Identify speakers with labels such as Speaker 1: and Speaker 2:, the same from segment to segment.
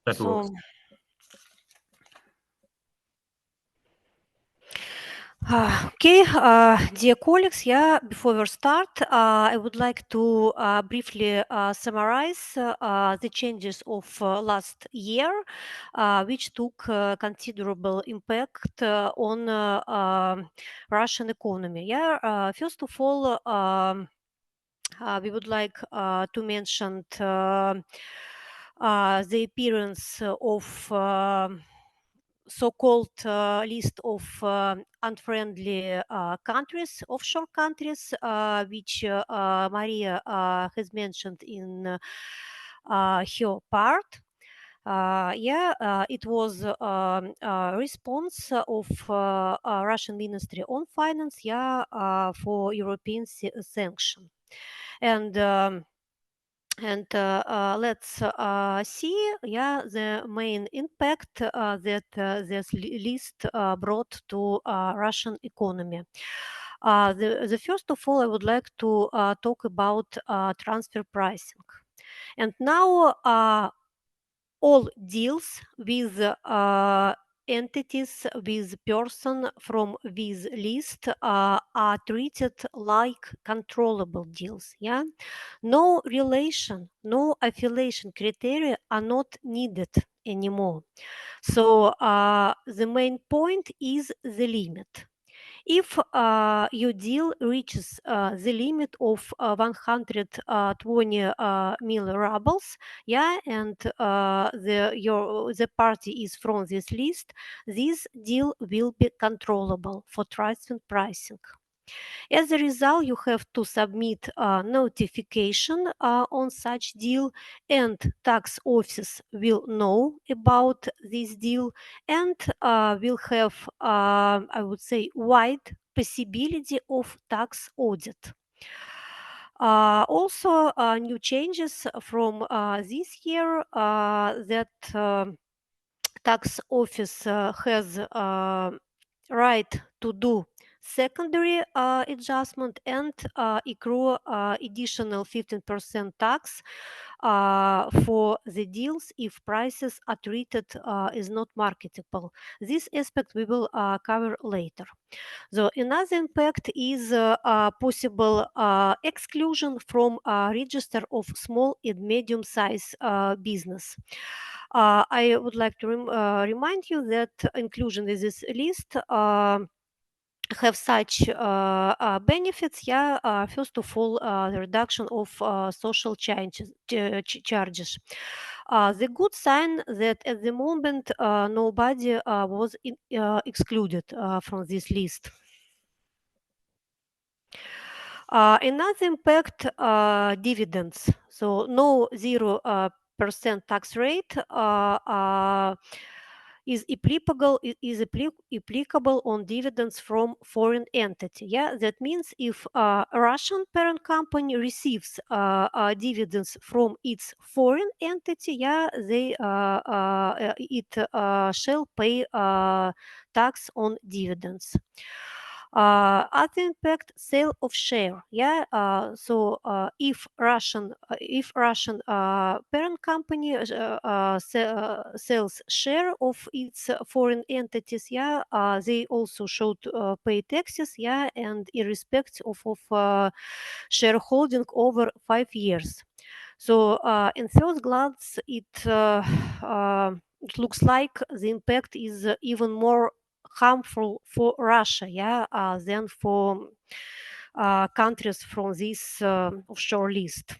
Speaker 1: That works.
Speaker 2: Okay, dear colleagues, before we start, I would like to briefly summarize the changes of last year, which took considerable impact on Russian economy. First of all, we would like to mention the appearance of so-called list of unfriendly countries, offshore countries, which Maria has mentioned in her part. It was a response of Russian Ministry on Finance, for European sanction. And let's see, the main impact that this list brought to Russian economy. The first of all, I would like to talk about transfer pricing. And now all deals with entities with person from this list are treated like controllable deals. No relation, no affiliation criteria are not needed anymore. So the main point is the limit. If your deal reaches the limit of 120 million rubles, and the party is from this list, this deal will be controllable for transfer pricing. As a result, you have to submit a notification on such deal, and tax office will know about this deal and will have, I would say, wide possibility of tax audit. Also, new changes from this year that tax office has right to do secondary adjustment and accrue additional 15% tax for the deals if prices are treated as not marketable. This aspect we will cover later. So another impact is possible exclusion from register of small and medium-sized business. I would like to remind you that inclusion in this list have such benefits. First of all, the reduction of social charges. The good sign that at the moment nobody was excluded from this list. Another impact, dividends. So no 0% tax rate is applicable on dividends from foreign entity. That means if a Russian parent company receives dividends from its foreign entity, it shall pay tax on dividends. Other impact, sale of share. So if Russian parent company sells share of its foreign entities, they also should pay taxes, and in respect of shareholding over 5 years. So in first glance, it looks like the impact is even more harmful for Russia, than for countries from this offshore list.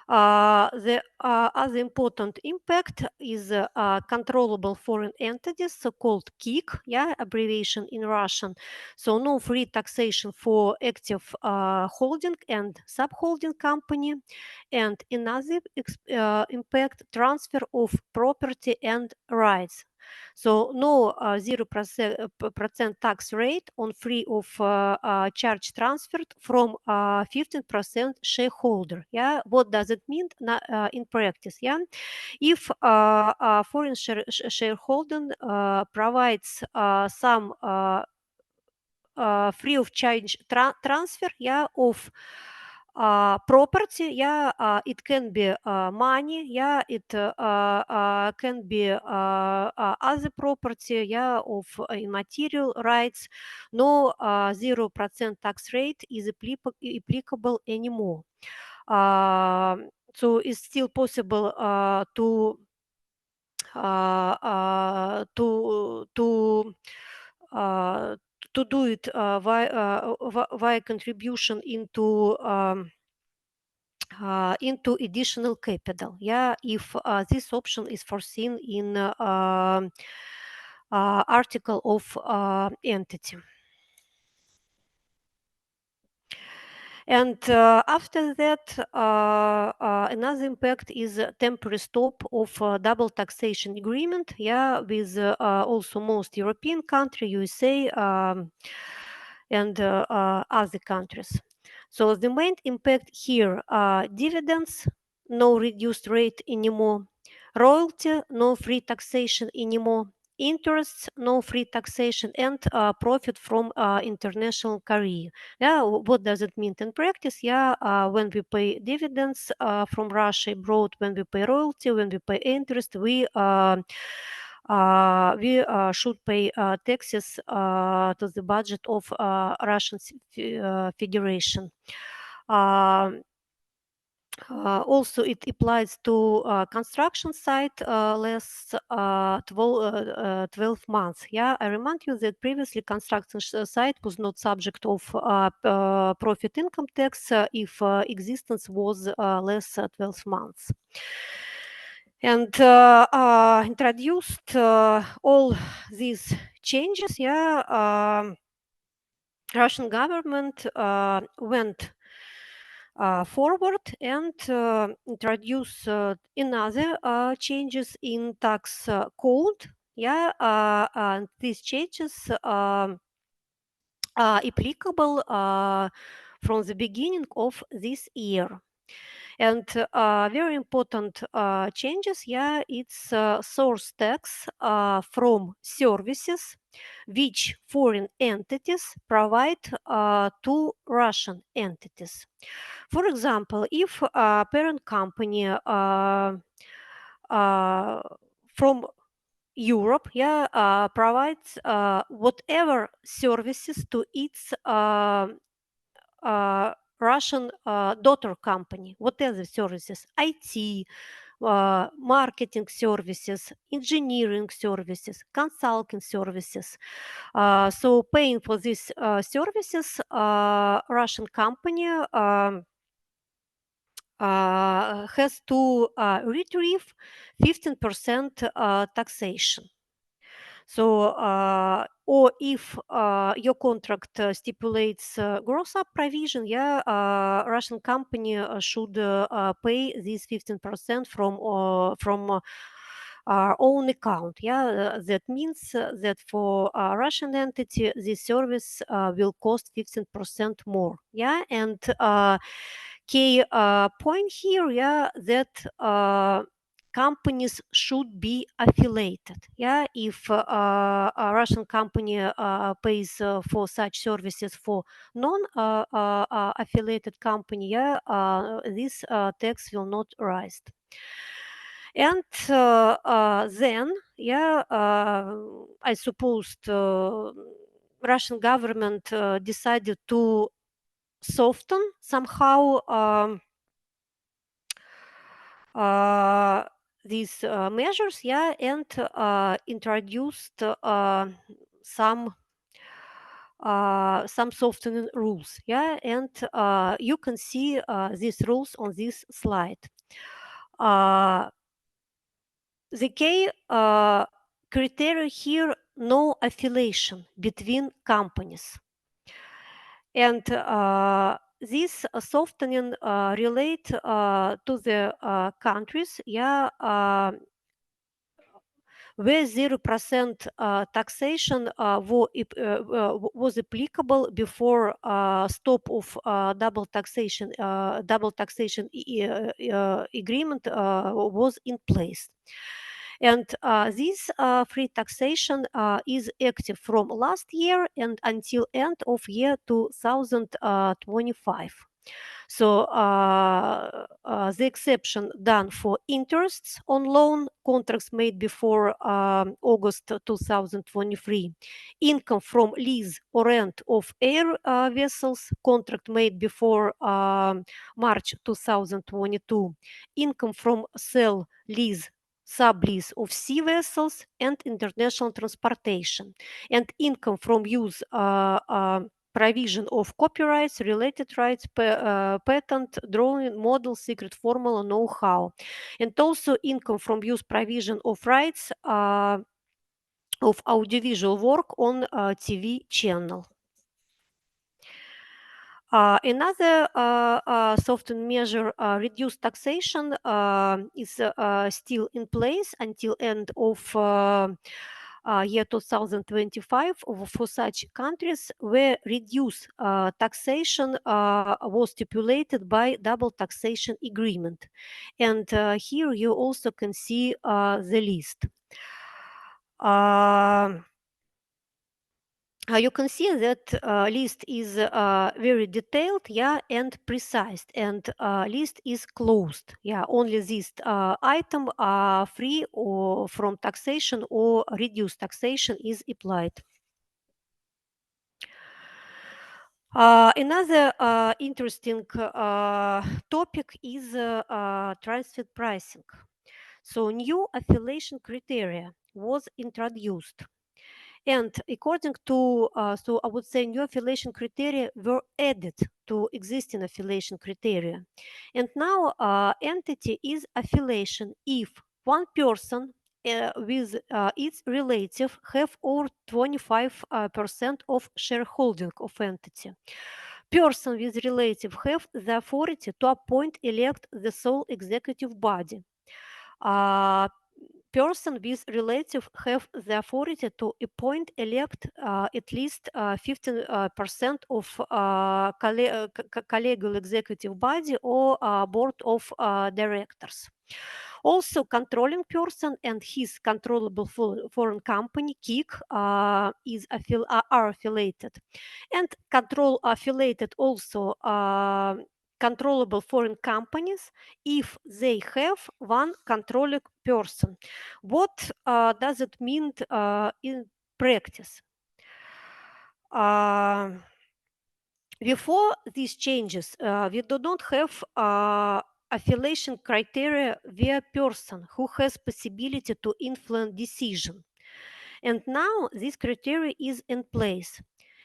Speaker 2: The other important impact is controllable foreign entities, so-called KIK, abbreviation in Russian. So no free taxation for active holding and subholding company. And another impact, transfer of property and rights. So no 0% tax rate on free of charge transferred from 15% shareholder. What does it mean in practice? If foreign shareholder provides some free of charge transfer of Property, yeah, it can be money, yeah, it can be other property, yeah, of immaterial rights. No 0% tax rate is applicable anymore. So it's still possible uh, uh, to to uh, to do it via contribution into additional capital, yeah, if this option is foreseen in article of entity. And after that, another impact is a temporary stop of double taxation agreement, yeah, with also most European country, USA, and other countries. So the main impact here are dividends, no reduced rate anymore, royalty, no free taxation anymore, interests, no free taxation, and profit from international career. Yeah, what does it mean in practice? Yeah, when we pay dividends from Russia abroad, when we pay royalty, when we pay interest, we should pay taxes to the budget of Russian Federation. Um, Also, it applies to construction site less 12 months. Yeah, I remind you that previously construction site was not subject of profit income tax if existence was less 12 months. And introduced all these changes. Yeah, Russian government went forward and introduce another changes in tax code. Yeah, and these changes are applicable from the beginning of this year. And very important changes, yeah, it's source tax from services which foreign entities provide to Russian entities. For example, if a parent company from Europe, yeah, provides whatever services to its Russian daughter company, whatever services, IT, marketing services, engineering services, consulting services. So paying for these services, Russian company has to retrieve 15% taxation. So, or if your contract stipulates gross up provision, yeah, Russian company should pay this 15% from our own account. Yeah, that means that for a Russian entity, this service will cost 15% more. Yeah, and key point here, yeah, that companies should be affiliated. Yeah, if a Russian company pays for such services for non-affiliated company, yeah, this tax will not rise. And then, yeah, I suppose Russian government decided to soften somehow uh, these measures, yeah, and introduced some softening rules, yeah, and you can see these rules on this slide. The key criteria here: no affiliation between companies. And this softening relate to the countries, yeah, where 0% taxation was applicable before stop of double taxation agreement was in place. And this free taxation is active from last year and until end of year 2025. So the exception done for interests on loan contracts made before August 2023, income from lease or rent of air vessels, contract made before March 2022, income from sale, lease, sublease of sea vessels and international transportation, and income from use provision of copyrights, related rights, patent, drawing, model, secret formula, know-how, and also income from use provision of rights of audiovisual work on TV channel. Another soft measure, reduced taxation, is still in place until end of year 2025 for such countries where reduced taxation was stipulated by double taxation agreement. And here you also can see the list. You can see that list is very detailed, yeah, and precise, and list is closed. Yeah, only this item free or from taxation or reduced taxation is applied. Another interesting topic is transfer pricing. So new affiliation criteria was introduced. And according to, so I would say new affiliation criteria were added to existing affiliation criteria. And now entity is affiliation if one person with its relative have over 25% of shareholding of entity. Person with relative have the authority to appoint, elect the sole executive body. Person with relative have the authority to appoint, elect at least 15% of collegial executive body or board of directors. Also, controlling person and his controllable foreign company, KIC, are affiliated. And control affiliated also controllable foreign companies if they have one controlling person. What does it mean in practice? Before these changes, we do not have affiliation criteria via person who has possibility to influence decision. And now this criteria is in place.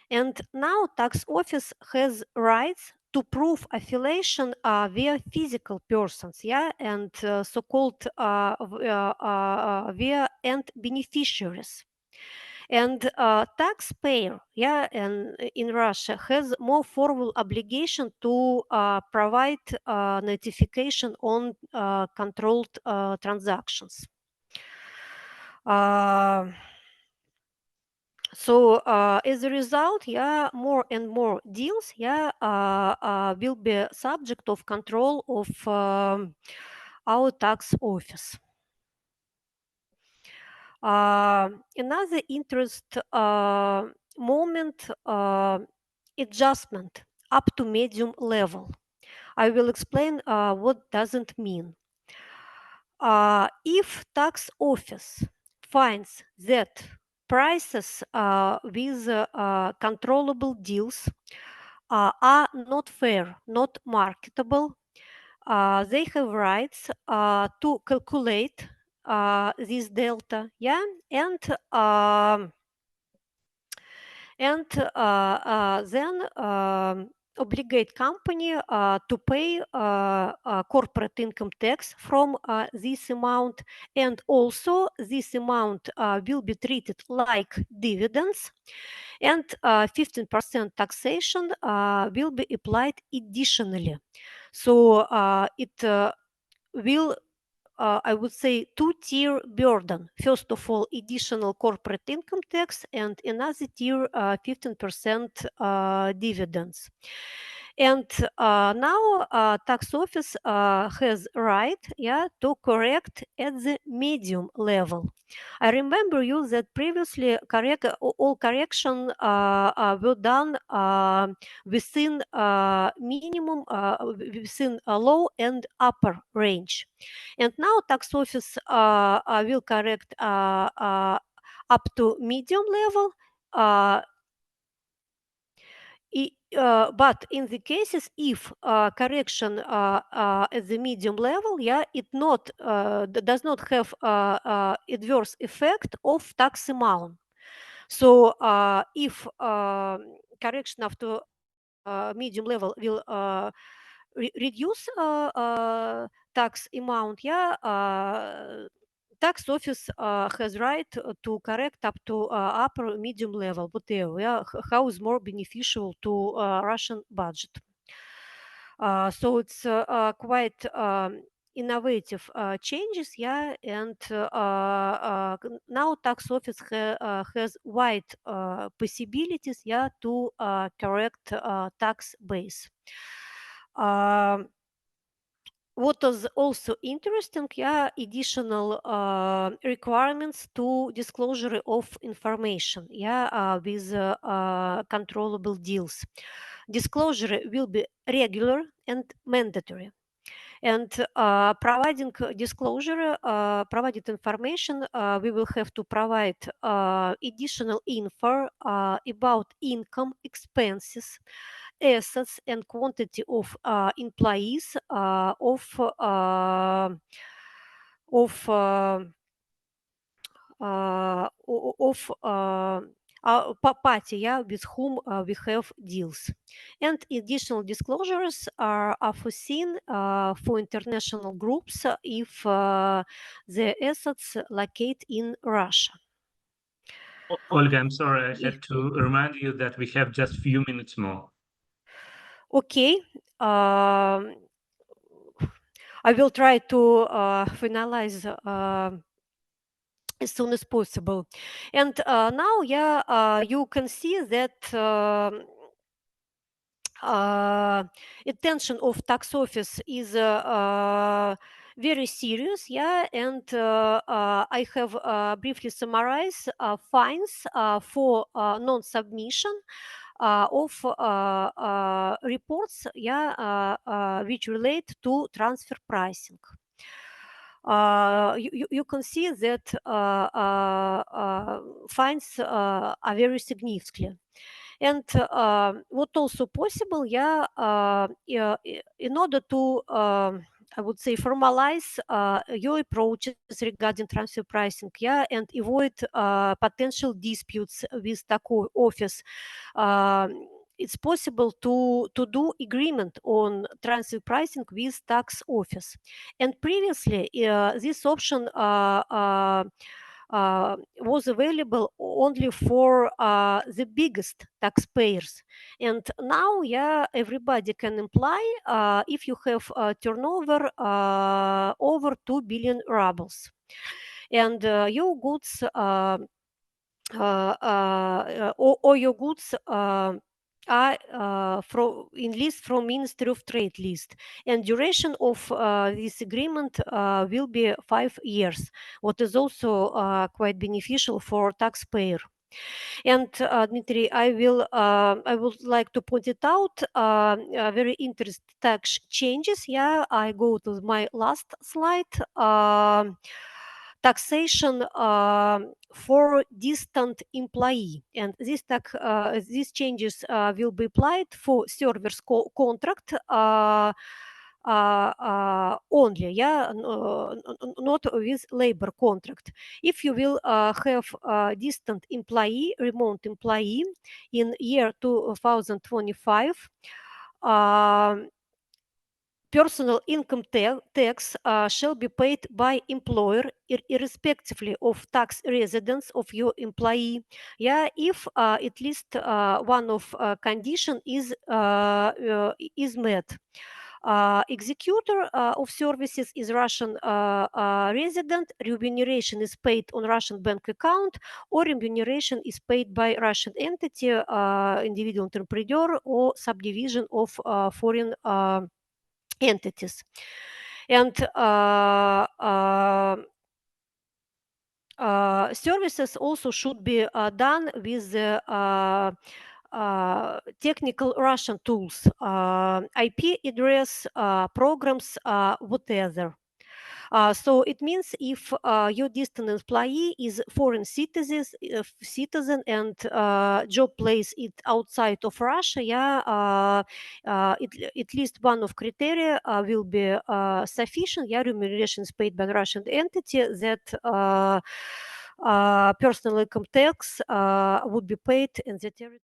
Speaker 2: And now tax office has rights to prove affiliation via physical persons, yeah, and so-called via end beneficiaries. And taxpayer, yeah, and in Russia has more formal obligation to provide notification on controlled transactions. So as a result, yeah, more and more deals, yeah, will be subject of control of our tax office. Another interest moment, adjustment up to medium level. I will explain what doesn't mean. If tax office finds that prices with controllable deals are not fair, not marketable, they have rights to calculate this delta, yeah, and then obligate company to pay corporate income tax from this amount, and also this amount will be treated like dividends, and 15% taxation will be applied additionally. So it will I would say two-tier burden. First of all, additional corporate income tax, and another tier 15% dividends. And now tax office has right, to correct at the medium level. I remember you that previously all correction were done within minimum, within a low and upper range. And now tax office will correct up to medium level. But in the cases if correction at the medium level, it does not have adverse effect of tax amount. So if correction after medium level will reduce tax amount, tax office has right to correct up to upper medium level, whatever, how is more beneficial to Russian budget. So it's quite innovative changes, and now tax office has wide possibilities, to correct tax base. What is also interesting, additional requirements to disclosure of information, with controllable deals. Disclosure will be regular and mandatory. And providing disclosure, provided information, we will have to provide additional info about income, expenses, assets, and quantity of employees of party, with whom we have deals. And additional disclosures are foreseen for international groups if the assets locate in Russia.
Speaker 1: Olga, I'm sorry, I
Speaker 2: Yeah.
Speaker 1: had to remind you that we have just few minutes more.
Speaker 2: Okay. I will try to finalize as soon as possible. And now, you can see that attention of tax office is very serious, and I have briefly summarized fines for non-submission of reports, which relate to transfer pricing. You can see that fines are very significant. And what also possible, in order to, I would say, formalize your approaches regarding transfer pricing, and avoid potential disputes with tax office. It's possible to do agreement on transfer pricing with tax office. And previously, this option was available only for the biggest taxpayers. And now, everybody can apply if you have a turnover over 2 billion rubles. And your goods or your goods are in list from Ministry of Trade list, and duration of this agreement will be 5 years, what is also quite beneficial for taxpayer. And Dmitry, I would like to point it out very interesting tax changes. I go to my last slide. Taxation for distant employee, and these changes will be applied for service contract only, not with labor contract. If you will have a distant employee, remote employee in year 2025, personal income tax shall be paid by employer irrespectively of tax residence of your employee, if at least one of condition is met. executor of services is Russian resident, remuneration is paid on Russian bank account, or remuneration is paid by Russian entity, individual entrepreneur, or subdivision of foreign entities. And services also should be done with technical Russian tools, IP address, programs, whatever. So it means if your distant employee is foreign citizen and job place it outside of Russia, at least one of criteria will be sufficient. Remuneration is paid by the Russian entity, that personal income tax would be paid in the territory.